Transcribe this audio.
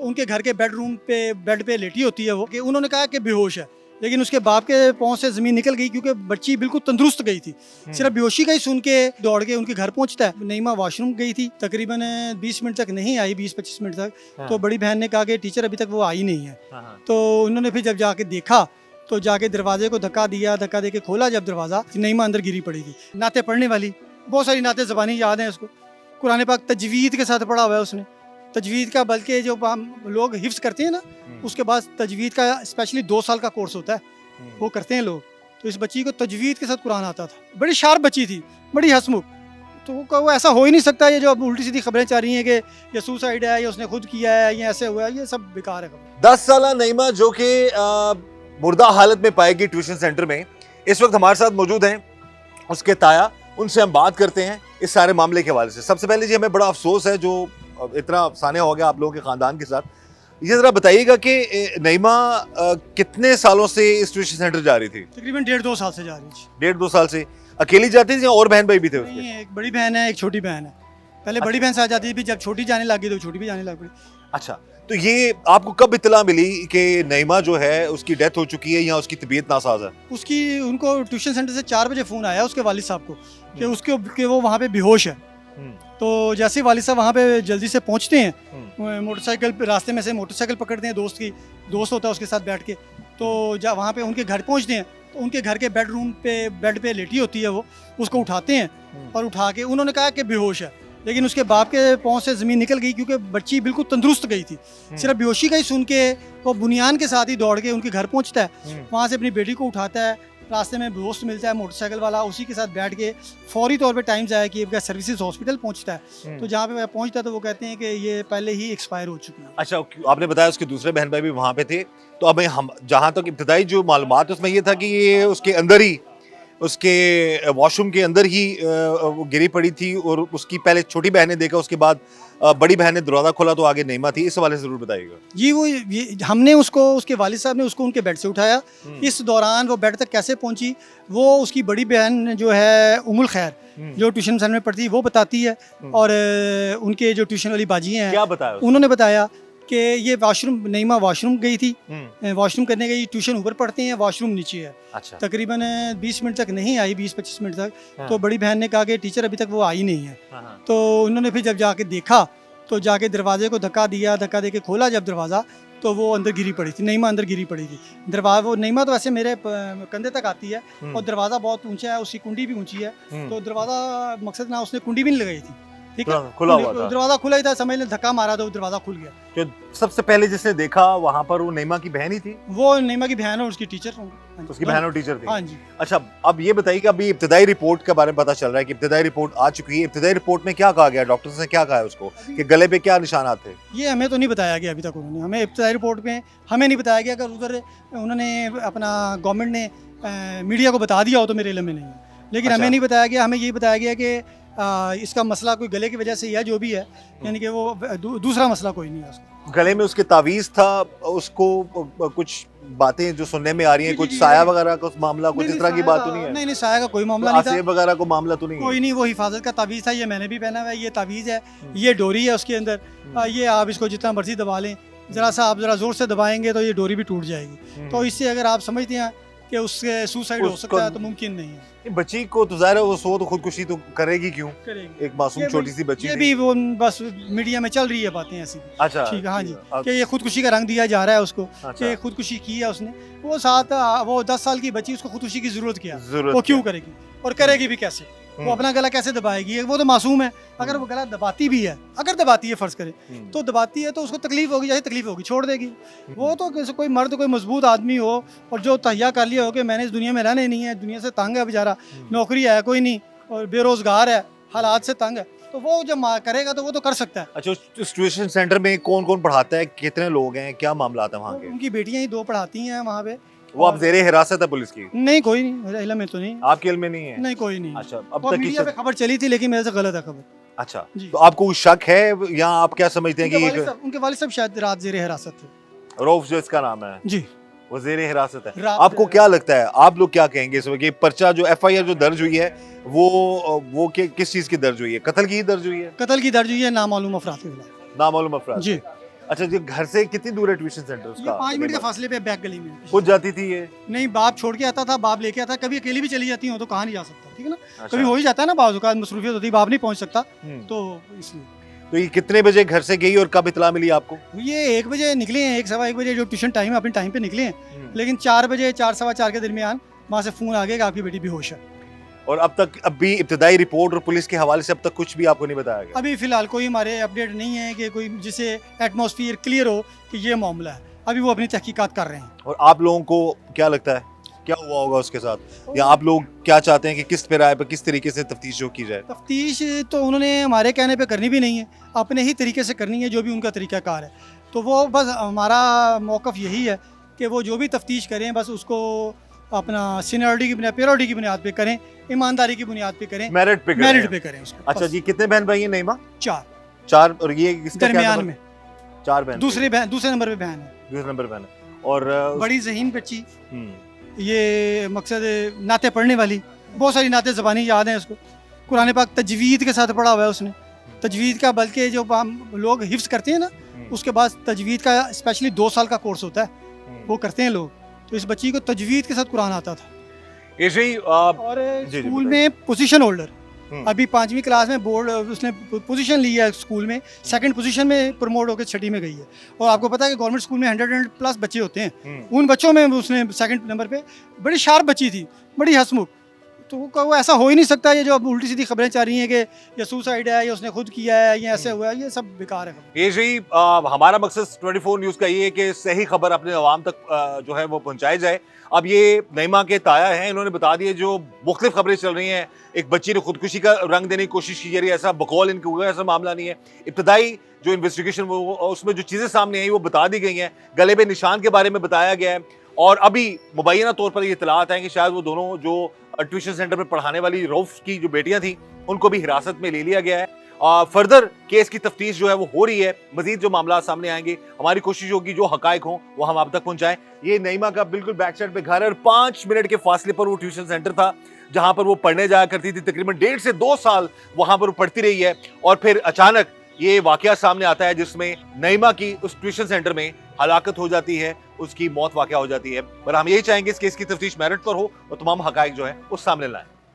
उनके घर के बेड पे लेटी होती है वो, कि उन्होंने कहा कि बेहोश है, लेकिन उसके बाप के पाँव से ज़मीन निकल गई क्योंकि बच्ची बिल्कुल तंदुरुस्त गई थी। सिर्फ बेहोशी का ही सुन के दौड़ के उनके घर पहुंचता है। नईमा वॉशरूम गई थी, तकरीबन 20 मिनट तक नहीं आई, 20-25 मिनट तक। तो बड़ी बहन ने कहा कि टीचर अभी तक वो आई नहीं है। तो उन्होंने फिर जब जाके देखा तो जाके दरवाजे को धक्का दिया, धक्का दे के खोला जब दरवाज़ा, नईमा अंदर गिरी पड़ी थी। नाते पढ़ने वाली, बहुत सारी नाते ज़बानी याद हैं उसको, कुरान पाक तजवीद के साथ पढ़ा हुआ है उसने। तजवीद का बल्कि जो लोग हिफ्स करते हैं ना, उसके बाद तजवीद का स्पेशली 2 साल का कोर्स होता है, वो करते हैं लोग। तो इस बच्ची को तजवीद के साथ कुरान आता था, बड़ी शार्प बच्ची थी, बड़ी हंसमुख। तो वो ऐसा हो ही नहीं सकता, ये जो अब उल्टी सीधी खबरें चल रही हैं कि ये सुसाइड है, ये उसने खुद किया है, ये ऐसे हुआ है, ये सब बेकार है खबर। 10 साला नईमा जो कि मुर्दा हालत में पाएगी ट्यूशन सेंटर में, इस वक्त हमारे साथ मौजूद हैं उसके ताया। उनसे हम बात करते हैं इस सारे मामले के हवाले से। सबसे पहले जी हमें बड़ा अफसोस है जो इतना सानिया हो गया आप लोगों के खानदान के साथ। ये जरा बताइएगा कि नईमा कितने सालों से इस ट्यूशन सेंटर जा रही थी? तकरीबन 1.5-2 साल से जा रही थी। 1.5-2 साल से अकेली जाती थी या और बहन भाई भी थे उसके? नहीं, एक बड़ी बहन है, एक छोटी बहन है। पहले बड़ी बहन साथ जाती थी, जब छोटी जाने लगी तो छोटी भी जाने लग पड़ी। अच्छा, तो ये आपको कब इत्तला मिली कि नईमा जो है उसकी डेथ हो चुकी है या उसकी तबीयत नासाज है? उनको ट्यूशन सेंटर से 4 बजे फ़ोन आया उसके वालिद साहब को कि वो वहाँ पे बेहोश है। तो जैसे वालिद साहब वहाँ पे जल्दी से पहुँचते हैं, मोटरसाइकिल रास्ते में से मोटरसाइकिल पकड़ते हैं, दोस्त होता है उसके साथ बैठ के। तो जब वहाँ पे उनके घर पहुँचते हैं तो उनके घर के बेड पे लेटी होती है वो, उसको उठाते हैं और उठा के उन्होंने कहा कि बेहोश है, लेकिन उसके बाप के पाँव से ज़मीन निकल गई क्योंकि बच्ची बिल्कुल तंदुरुस्त गई थी। सिर्फ बेहोशी का ही सुन के वो बुनियान के साथ ही दौड़ के उनके घर पहुँचता है, वहाँ से अपनी बेटी को उठाता है। रास्ते में दोस्त मिलता है मोटरसाइकिल वाला, उसी के साथ बैठ के फौरी तौर पे टाइम जाया कि सर्विसेज हॉस्पिटल पहुंचता है। तो जहाँ पे पहुंचता है तो वो कहते हैं कि ये पहले ही एक्सपायर हो चुकी है। अच्छा, आपने बताया उसके दूसरे बहन भाई भी वहाँ पे थे, तो अब हम जहाँ तक इब्तदाई जो मालूमात उसमें ये था कि ये उसके अंदर ही, उसके वॉशरूम के अंदर ही वो गिरी पड़ी थी और उसकी पहले छोटी बहन ने देखा, उसके बाद बड़ी बहन ने दरवाज़ा खोला तो आगे नईमा थी। इस हवाले से जरूर बताइएगा जी। हमने उसके वालिद साहब ने उसको उनके बेड से उठाया। इस दौरान वो बेड तक कैसे पहुंची वो उसकी बड़ी बहन जो है उमुल खैर, जो ट्यूशन सेंटर में पढ़ती है, वो बताती है। और उनके जो ट्यूशन वाली बाजी हैं, क्या बताया उन्होंने बताया कि ये नईमा वॉशरूम गई थी, वॉशरूम करने गई, ट्यूशन ऊपर पढ़ते हैं, वॉशरूम नीचे है। अच्छा। तकरीबन 20 मिनट तक नहीं आई, 20-25 मिनट तक। तो बड़ी बहन ने कहा कि टीचर अभी तक वो आई नहीं है। तो उन्होंने फिर जब जाके देखा तो जाके दरवाजे को धक्का दिया, धक्का दे के खोला जब दरवाज़ा, तो वो अंदर गिरी पड़ी थी, नईमा अंदर गिरी पड़ी थी। वो नईमा तो वैसे मेरे कंधे तक आती है और दरवाज़ा बहुत ऊंचा है, उसकी कुंडी भी ऊंची है। तो दरवाज़ा मकसद ना, उसने कुंडी भी नहीं लगाई थी, ठीक है, खुला हुआ था, दरवाजा खुला ही था, समझ लें धक्का मारा तो दरवाजा खुल गया। तो सबसे पहले जिसने देखा वहाँ पर वो नईमा की बहन ही थी? वो नईमा की बहन और उसकी टीचर, उसकी बहन और टीचर थी। हाँ जी। अच्छा, अब ये बताइए कि अभी इब्तिदाई रिपोर्ट के बारे में पता चल रहा है कि इब्तिदाई रिपोर्ट आ चुकी है। इब्तिदाई रिपोर्ट में क्या कहा गया, डॉक्टर्स ने क्या कहा है उसको कि गले पे क्या निशानात थे? ये हमें तो नहीं बताया गया अभी तक उन्होंने, हमें इब्तिदाई रिपोर्ट में हमें नहीं बताया गया। अगर उधर उन्होंने अपना गवर्नमेंट ने मीडिया को बता दिया हो तो मेरे इल्म में नहीं है, लेकिन हमें नहीं बताया गया। हमें यही बताया गया कि इसका मसला कोई गले की वजह से या जो भी है, यानी कि वो दूसरा मसला कोई नहीं है उसका। गले में उसके तावीज़ था, उसको कुछ बातें जो सुनने में आ रही हैं, कुछ साया वगैरह का मामला, कुछ इस तरह की बात तो नहीं है? नहीं, साया का कोई मामला नहीं था, आसेब वगैरह को मामला तो नहीं है? कोई नहीं, वो हिफाजत का तावीज़ था। ये मैंने भी पहना हुआ है, ये तावीज़ है, ये डोरी है उसके अंदर। ये आप इसको जितना मर्जी दबा लें, आप जरा जोर से दबाएंगे तो ये डोरी भी टूट जाएगी। तो इससे अगर आप समझते हैं कि उससे सुसाइड हो सकता है तो मुमकिन नहीं है। बच्ची को तो ज़ाहिर है वो तो खुदकुशी तो करेगी क्यों, एक मासूम छोटी सी बच्ची। ये भी वो बस मीडिया में चल रही है बातें ऐसी। अच्छा, ठीक है, हाँ जी, कि ये खुदकुशी का रंग दिया जा रहा है उसको। अच्छा। कि खुदकुशी की है उसने, वो 10 साल की बच्ची, उसको खुदकुशी की जरूरत क्या, वो क्यों करेगी और करेगी भी कैसे? वो अपना गला कैसे दबाएगी? वो तो मासूम है। अगर वो गला दबाती भी है, अगर दबाती है फर्ज करे, तो दबाती है तो उसको तकलीफ होगी, जैसे तकलीफ होगी छोड़ देगी। वो तो कोई मर्द, कोई मजबूत आदमी हो और जो तहिया कर लिया हो कि मैंने इस दुनिया में रहना ही नहीं है, दुनिया से तंग है बेचारा, नौकरी है कोई नहीं और बेरोजगार है, हालात से तंग है, तो वो जब करेगा तो वो तो कर सकता है। अच्छा, उस ट्यूशन सेंटर में कौन कौन पढ़ाता है, कितने लोग हैं, क्या मामला है वहाँ के? उनकी बेटियां ही 2 पढ़ाती हैं वहाँ पे। वो अब ज़ेरे हिरासत है पुलिस की? नहीं, कोई नहीं, मेरे इल्म में तो नहीं। आपके इल्म में नहीं है? नहीं, कोई नहीं। अच्छा, अब तक मीडिया पे खबर चली थी लेकिन मेरे से गलत है खबर। अच्छा, तो आपको शक है या आप क्या समझते हैं कि उनके वालिद साहब शायद रात ज़ेरे हिरासत थे? रऊफ जो इसका नाम है जी, वो ज़ेरे हिरासत है। आपको क्या लगता है, आप लोग क्या कहेंगे इस वक्त? पर्चा जो FIR जो दर्ज हुई है वो किस चीज़ की दर्ज हुई है? कत्ल की दर्ज हुई है? कत्ल की दर्ज हुई है नामालूम अफराद के खिलाफ। नामालूम अफराद जी। अच्छा जी, घर से कितनी दूर है ट्यूशन सेंटर ये उसका? 5 मिनट के फासले पे बैक गली में। खुद जाती थी ये? नहीं, बाप छोड़ के आता था, बाप लेके आता, कभी अकेली भी चली जाती हूँ तो कहाँ नहीं जा सकता, ठीक है ना। अच्छा। कभी हो ही जाता है ना, बाज़ औक़ात मसरूफियत होती है, बाप नहीं पहुँच सकता, तो इसलिए। तो ये कितने बजे घर से गई और कब इतला मिली आपको? ये 1 बजे निकले हैं, 1 सवा 1 बजे जो ट्यूशन टाइम है, अपने टाइम पे निकले हैं, लेकिन 4 बजे, 4 सवा 4 के दरमियान वहाँ से फ़ोन आ गया कि आपकी बेटी बेहोश है। और अब भी इब्तिदाई रिपोर्ट और पुलिस के हवाले से अब तक कुछ भी आपको नहीं बताया गया? अभी फ़िलहाल कोई हमारे अपडेट नहीं है कि कोई जिससे एटमॉस्फेयर क्लियर हो कि ये मामला है। अभी वो अपनी तहकीकात कर रहे हैं। और आप लोगों को क्या लगता है क्या हुआ होगा उसके साथ, या आप लोग क्या चाहते हैं कि किस पे राय पर किस तरीके से तफ्तीश जो की जाए? तफ्तीश तो उन्होंने हमारे कहने पे करनी भी नहीं है, अपने ही तरीके से करनी है, जो भी उनका तरीक़ाकार है। तो वो बस हमारा मौक़िफ़ यही है कि वो जो भी तफ्तीश करें बस उसको अपना सीनियरिटी की बुनियाद, पेरियोडिटी की बुनियाद पे करें, ईमानदारी की बुनियाद पे करें, मेरिट पे करें उसको। अच्छा जी, कितने बहन भाई हैं नईमा? 4 और ये किसका क्या दरमियान नंबर? में 4 बहन। दूसरे नंबर पे बहन है, दूसरे नंबर बहन है। और बड़ी ज़हीन बच्ची, हम्म, ये मकसद नाते पढ़ने वाली, बहुत सारी नाते ज़बानी याद हैं उसको, कुरान पाक तजवीद के साथ पढ़ा हुआ है उसने, तजवीद का, बल्कि जो लोग हिफ्ज़ करते हैं ना, उसके बाद तजवीद का स्पेशली 2 साल का कोर्स होता है, वो करते हैं लोग। तो इस बच्ची को तजवीद के साथ कुरान आता था। ऐसे ही और जी, स्कूल बताइए। में पोजीशन होल्डर, हम्म। अभी 5वीं क्लास में बोर्ड उसने पोजीशन ली है स्कूल में, 2nd पोजीशन में प्रमोट होकर 6ठी में गई है। और आपको पता है कि गवर्नमेंट स्कूल में 100+ बच्चे होते हैं, उन बच्चों में उसने 2nd नंबर पे, बड़ी शार्प बच्ची थी, बड़ी हंसमुख। तो वो ऐसा हो ही नहीं सकता, ये जो अब उल्टी सीधी खबरें चल रही हैं कि ये सुसाइड है, या उसने खुद किया है, या ऐसे हुआ है, ये सब बेकार है। ये जी हमारा मकसद 24 न्यूज़ का ये है कि सही खबर अपने आवाम तक जो है वो पहुंचाई जाए। अब ये नईमा के ताया हैं, इन्होंने बता दिए जो मुख्तलिफ खबरें चल रही हैं। एक बच्ची ने खुदकुशी का रंग देने की कोशिश की जा रही है, ऐसा बकौल इनके हुआ, ऐसा मामला नहीं है। इब्तदाई जो इन्वेस्टिगेशन वो उसमें जो चीज़ें सामने आई वो बता दी गई हैं, गले पे निशान के बारे में बताया गया है। और अभी मुबैना तौर पर ये इतलात हैं कि शायद वो दोनों जो ट्यूशन सेंटर में पढ़ाने वाली रऊफ की जो बेटियां थी उनको भी हिरासत में ले लिया गया है। फर्दर केस की तफ्तीश जो है वो हो रही है, मजीद जो मामला सामने आएंगे हमारी कोशिश होगी जो हकायक हों वो हम आप तक पहुंचाएं। ये नईमा का बिल्कुल बैक साइड पे घर है और 5 मिनट के फासले पर वो ट्यूशन सेंटर था जहां पर वो पढ़ने जाया करती थी। तकरीबन 1.5 से 2 साल वहां पर वो पढ़ती रही है और फिर अचानक ये वाकया सामने आता है जिसमें नईमा की उस ट्यूशन सेंटर में हलाकत हो जाती है, उसकी मौत वाकया हो जाती है। पर हम यही चाहेंगे इस केस की तफ्तीश मेरिट पर हो और तमाम हकायक जो है वो सामने लाएं।